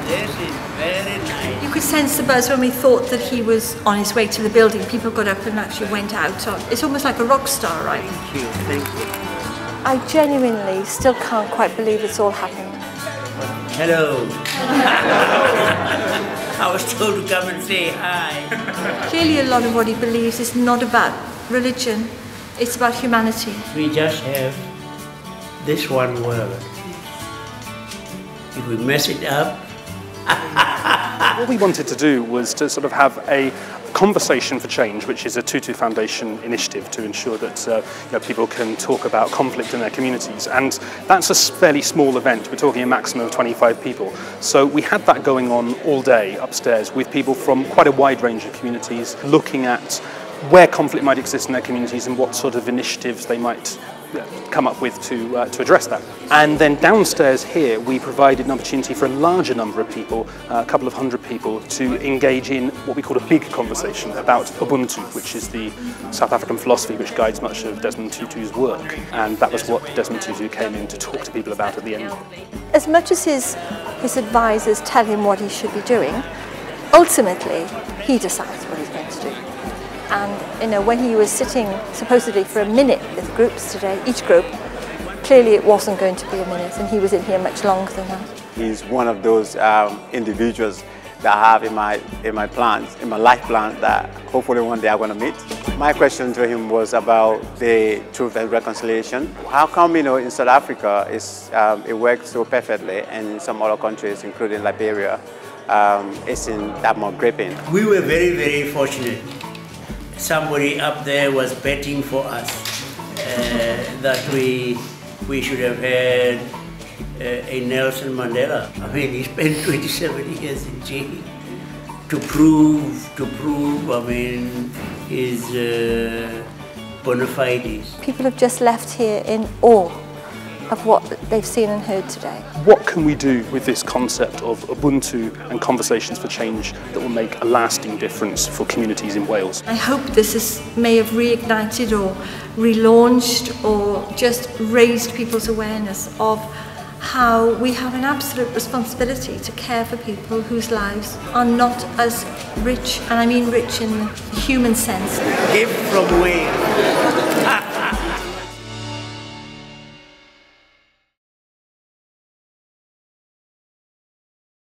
This is very nice. You could sense the buzz when we thought that he was on his way to the building. People got up and actually went out. So it's almost like a rock star, right? Thank you, thank you. I genuinely still can't quite believe it's all happened. Hello. I was told to come and say hi. Clearly a lot of what he believes is not about religion, it's about humanity. We just have this one word. If we mess it up... What we wanted to do was to sort of have a conversation for change, which is a Tutu Foundation initiative to ensure that people can talk about conflict in their communities, and that's a fairly small event. We're talking a maximum of 25 people. So we had that going on all day upstairs with people from quite a wide range of communities, looking at where conflict might exist in their communities and what sort of initiatives they might come up with to address that. And then downstairs here we provided an opportunity for a larger number of people, a couple of hundred people, to engage in what we call a big conversation about Ubuntu, which is the South African philosophy which guides much of Desmond Tutu's work. And that was what Desmond Tutu came in to talk to people about at the end. As much as his advisors tell him what he should be doing, ultimately he decides what he's going to do. And when he was sitting supposedly for a minute with groups today, each group, clearly it wasn't going to be a minute, and he was in here much longer than that. He's one of those individuals that I have in my plans, in my life plan, that hopefully one day I'm going to meet. My question to him was about the truth and reconciliation. How come, in South Africa it works so perfectly, and in some other countries, including Liberia, it's in that more gripping? We were very, very fortunate. Somebody up there was betting for us that we should have had a Nelson Mandela. I mean, he spent 27 years in jail to prove, his bona fides. People have just left here in awe of what they've seen and heard today. What can we do with this concept of Ubuntu and conversations for change that will make a lasting difference for communities in Wales? I hope this may have reignited or relaunched or just raised people's awareness of how we have an absolute responsibility to care for people whose lives are not as rich, and I mean rich in the human sense. Gift from Wales.